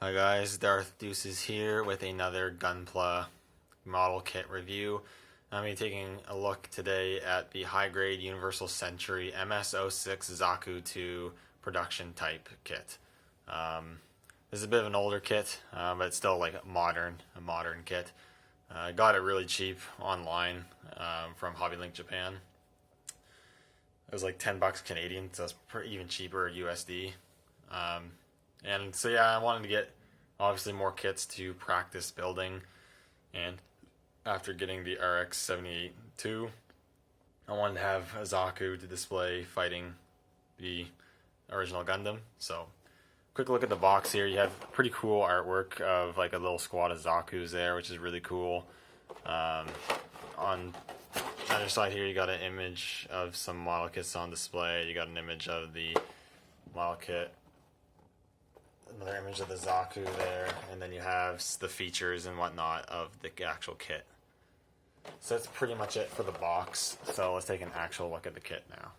Hi guys, Darth Deuces here with another Gunpla model kit review. I'm going to be taking a look today at the high-grade Universal Century MS-06 Zaku 2 production type kit. This is a bit of an older kit, but it's still like a modern kit. I got it really cheap online from HobbyLink Japan. It was like 10 bucks Canadian, so it's even cheaper USD. And so yeah, I wanted to get obviously more kits to practice building, and after getting the RX-78-2, I wanted to have a Zaku to display fighting the original Gundam. So quick look at the box here. You have pretty cool artwork of like a little squad of Zakus there, which is really cool. On the other side here, you got an image of some model kits on display. You got an image of the model kit, another image of the Zaku there, and then you have the features and whatnot of the actual kit. So that's pretty much it for the box. So let's take an actual look at the kit now.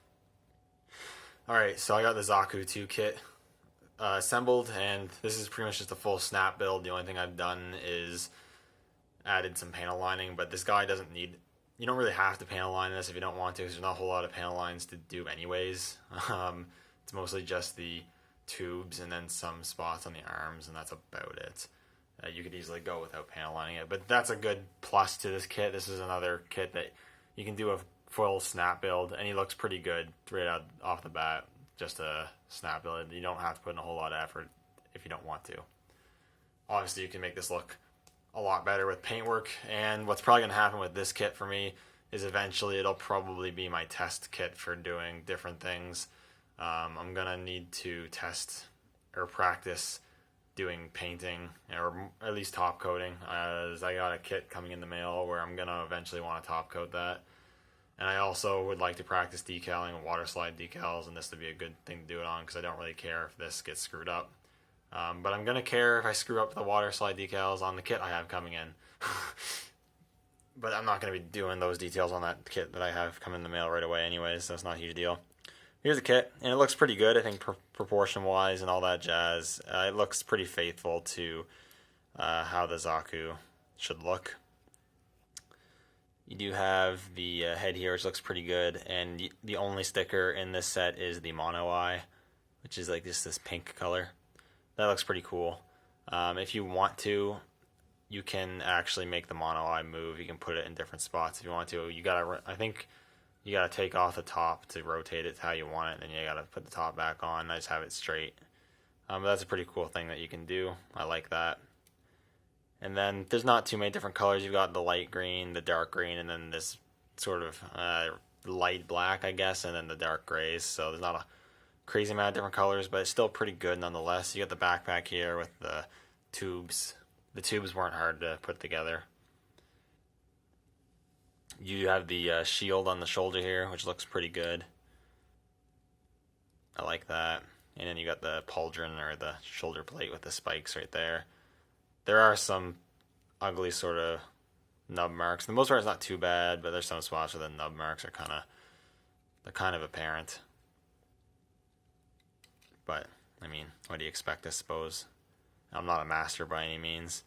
Alright, so I got the Zaku 2 kit assembled, and this is pretty much just a full snap build. The only thing I've done is added some panel lining, but this guy doesn't need, you don't really have to panel line this if you don't want to, because there's not a whole lot of panel lines to do anyways. It's mostly just the tubes and then some spots on the arms, and that's about it. You could easily go without panel lining it, but that's a good plus to this kit. This is another kit that you can do a full snap build, and he looks pretty good right out off the bat. Just a snap build. You don't have to put in a whole lot of effort if you don't want to. Obviously, you can make this look a lot better with paintwork, and what's probably going to happen with this kit for me is eventually it'll probably be my test kit for doing different things. I'm going to need to test or practice doing painting, or at least top coating, as I got a kit coming in the mail where I'm going to eventually want to top coat that. And I also would like to practice decaling and water slide decals, and this would be a good thing to do it on because I don't really care if this gets screwed up. But I'm going to care if I screw up the water slide decals on the kit I have coming in. But I'm not going to be doing those details on that kit that I have coming in the mail right away anyways, so it's not a huge deal. Here's the kit, and it looks pretty good, I think, proportion-wise and all that jazz. It looks pretty faithful to how the Zaku should look. You do have the head here, which looks pretty good, and the only sticker in this set is the mono eye, which is like just this pink color. That looks pretty cool. If you want to, you can actually make the mono eye move. You can put it in different spots if you want to. I think you gotta take off the top to rotate it to how you want it, and then you gotta put the top back on. I just have it straight. But that's a pretty cool thing that you can do. I like that. And then there's not too many different colors. You've got the light green, the dark green, and then this sort of light black, I guess, and then the dark grays. So there's not a crazy amount of different colors, but it's still pretty good nonetheless. You got the backpack here with the tubes. The tubes weren't hard to put together. You have the shield on the shoulder here, which looks pretty good. I like that. And then you got the pauldron, or the shoulder plate with the spikes right there. There are some ugly sort of nub marks. For the most part, it's not too bad, but there's some spots where the nub marks are kind of apparent. But I mean, what do you expect, I suppose? I'm not a master by any means.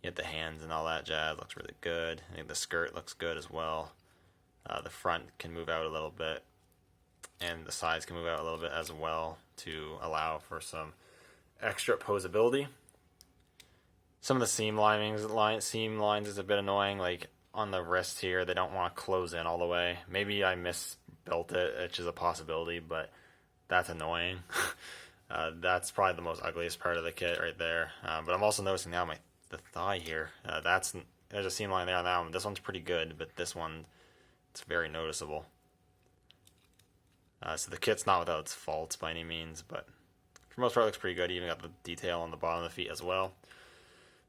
You get the hands and all that jazz, looks really good. I think the skirt looks good as well. The front can move out a little bit, and the sides can move out a little bit as well to allow for some extra posability. Some of the seam lines is a bit annoying, like on the wrist here, they don't want to close in all the way. Maybe I misbuilt it, which is a possibility, but that's annoying. That's probably the most ugliest part of the kit right there. But I'm also noticing now the thigh here, there's a seam line there on that one. This one's pretty good, but this one, it's very noticeable. So the kit's not without its faults by any means, but for the most part it looks pretty good. You even got the detail on the bottom of the feet as well.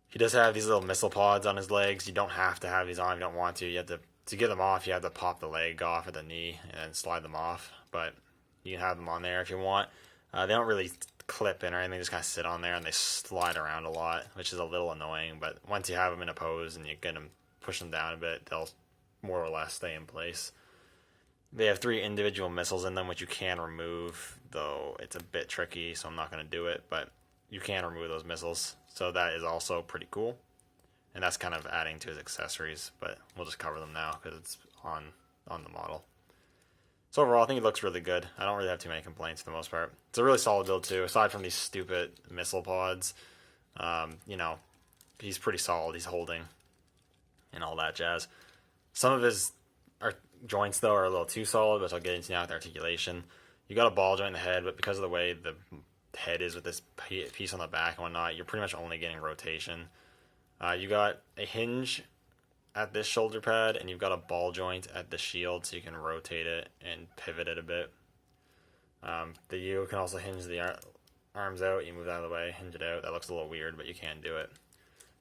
He does have these little missile pods on his legs. You don't have to have these on if you don't want to. You have to get them off, you have to pop the leg off at the knee and slide them off, but you can have them on there if you want. They don't really clip in or anything, just kind of sit on there, and they slide around a lot, which is a little annoying, but once you have them in a pose and you get them, push them down a bit, they'll more or less stay in place. They have 3 individual missiles in them, which you can remove, though it's a bit tricky, so I'm not going to do it, but you can remove those missiles. So that is also pretty cool. And that's kind of adding to his accessories, but we'll just cover them now because it's on the model. So overall, I think it looks really good. I don't really have too many complaints for the most part. It's a really solid build too, aside from these stupid missile pods. You know, he's pretty solid. He's holding and all that jazz. Some of his joints, though, are a little too solid, which I'll get into now with articulation. You got a ball joint in the head, but because of the way the head is with this piece on the back and whatnot, you're pretty much only getting rotation. You got a hinge at this shoulder pad, and you've got a ball joint at the shield, so you can rotate it and pivot it a bit. You can also hinge the arms out. You move that out of the way, hinge it out. That looks a little weird, but you can do it.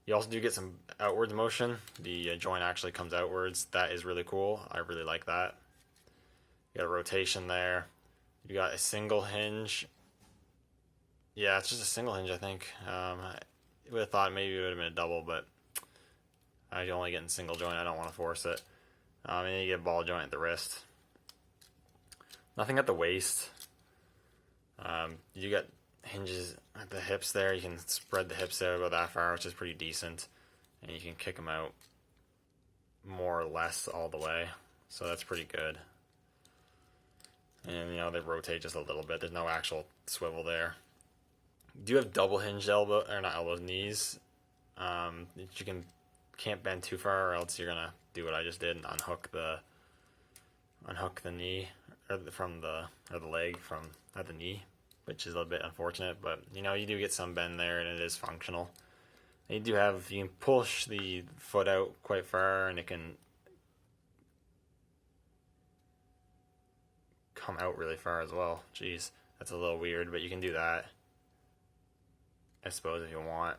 You also do get some outwards motion. The joint actually comes outwards. That is really cool. I really like that. You got a rotation there. You got a single hinge. Yeah, it's just a single hinge, I think. I would have thought maybe it would have been a double, but I'm only getting single joint. I don't want to force it. And then you get a ball joint at the wrist. Nothing at the waist. You got hinges at the hips there. You can spread the hips out about that far, which is pretty decent. And you can kick them out more or less all the way. So that's pretty good. And, you know, they rotate just a little bit. There's no actual swivel there. You do have double hinged elbow, or not elbows, knees. You can't bend too far, or else you're gonna do what I just did and unhook the knee or the leg from at the knee, which is a little bit unfortunate. But you know, you do get some bend there, and it is functional. And you can push the foot out quite far, and it can come out really far as well. Jeez, that's a little weird, but you can do that, I suppose, if you want.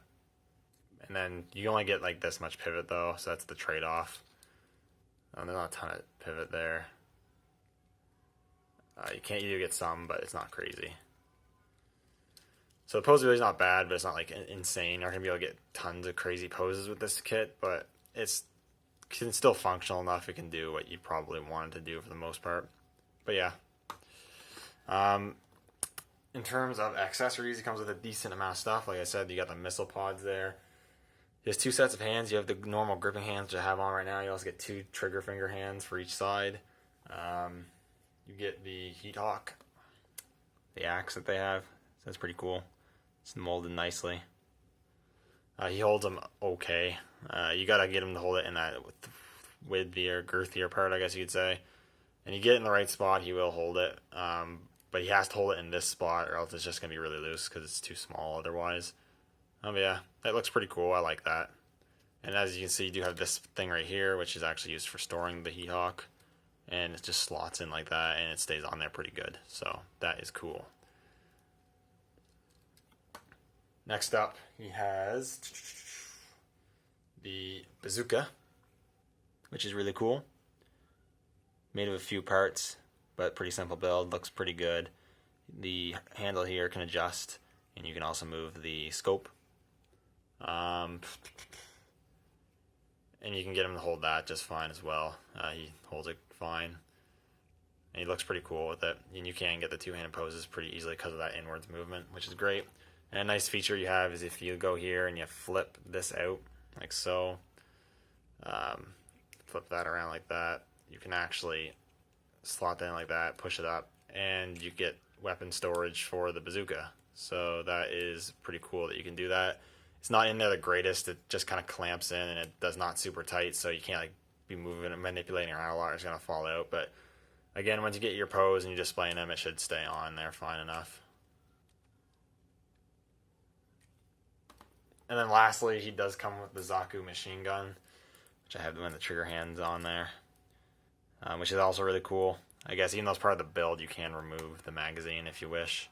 And then you only get like this much pivot though, so that's the trade-off. There's not a ton of pivot there. You do get some, but it's not crazy. So the pose ability is not bad, but it's not like insane. You're not gonna be able to get tons of crazy poses with this kit, but it's still functional enough. It can do what you probably wanted to do for the most part. But yeah. In terms of accessories, it comes with a decent amount of stuff. Like I said, you got the missile pods there. He has two sets of hands. You have the normal gripping hands, which I have on right now. You also get two trigger finger hands for each side. You get the heat hawk, the axe that they have. So that's pretty cool. It's molded nicely. He holds them okay. You gotta get him to hold it in that widthier, girthier part, I guess you could say. And you get it in the right spot, he will hold it. But he has to hold it in this spot, or else it's just gonna be really loose because it's too small otherwise. But yeah, that looks pretty cool. I like that. And as you can see, you do have this thing right here, which is actually used for storing the heat hawk. And it just slots in like that, and it stays on there pretty good. So that is cool. Next up, he has the bazooka, which is really cool. Made of a few parts, but pretty simple build. Looks pretty good. The handle here can adjust, and you can also move the scope. And you can get him to hold that just fine as well. He holds it fine. And he looks pretty cool with it. And you can get the two-handed poses pretty easily because of that inwards movement, which is great. And a nice feature you have is if you go here and you flip this out, like so, flip that around like that, you can actually slot that in like that, push it up, and you get weapon storage for the bazooka. So that is pretty cool that you can do that. It's not in there the greatest. It just kind of clamps in, and it does not super tight, so you can't like be moving and manipulating around a lot. It's going to fall out. But again, once you get your pose and you're displaying them, it should stay on there fine enough. And then lastly, he does come with the Zaku machine gun, which I have one of the trigger hands on there, which is also really cool. I guess even though it's part of the build, you can remove the magazine if you wish.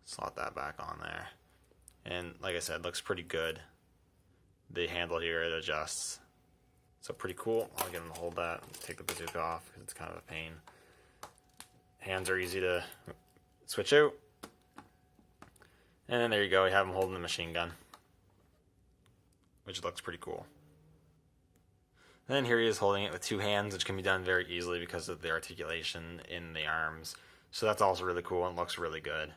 Slot that back on there. And like I said, looks pretty good. The handle here, it adjusts. So pretty cool. I'll get him to hold that. Take the bazooka off because it's kind of a pain. Hands are easy to switch out. And then there you go. You have him holding the machine gun, which looks pretty cool. And then here he is holding it with two hands, which can be done very easily because of the articulation in the arms. So that's also really cool and looks really good.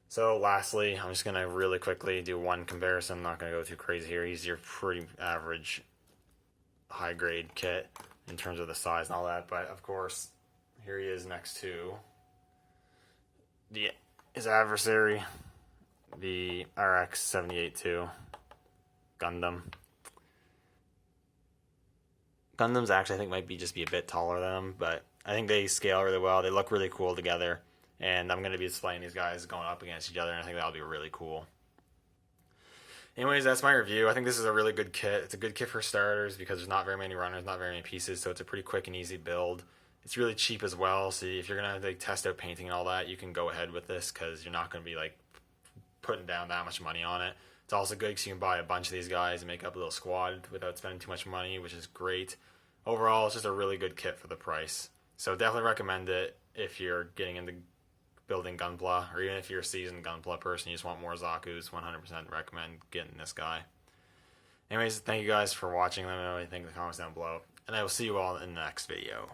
So lastly, I'm just going to really quickly do one comparison. I'm not going to go too crazy here. He's your pretty average high grade kit in terms of the size and all that. But of course, here he is next to his adversary, the RX-78-2 Gundam. Gundams actually I think might just be a bit taller than him, but I think they scale really well. They look really cool together. And I'm going to be displaying these guys going up against each other, and I think that'll be really cool. Anyways, that's my review. I think this is a really good kit. It's a good kit for starters because there's not very many runners, not very many pieces, so it's a pretty quick and easy build. It's really cheap as well, so if you're going to test out painting and all that, you can go ahead with this because you're not going to be putting down that much money on it. It's also good because you can buy a bunch of these guys and make up a little squad without spending too much money, which is great. Overall, it's just a really good kit for the price. So definitely recommend it if you're getting into building Gunpla, or even if you're a seasoned Gunpla person, you just want more Zakus, 100% recommend getting this guy. Anyways, thank you guys for watching. Let me know what you think in the comments down below, and I will see you all in the next video.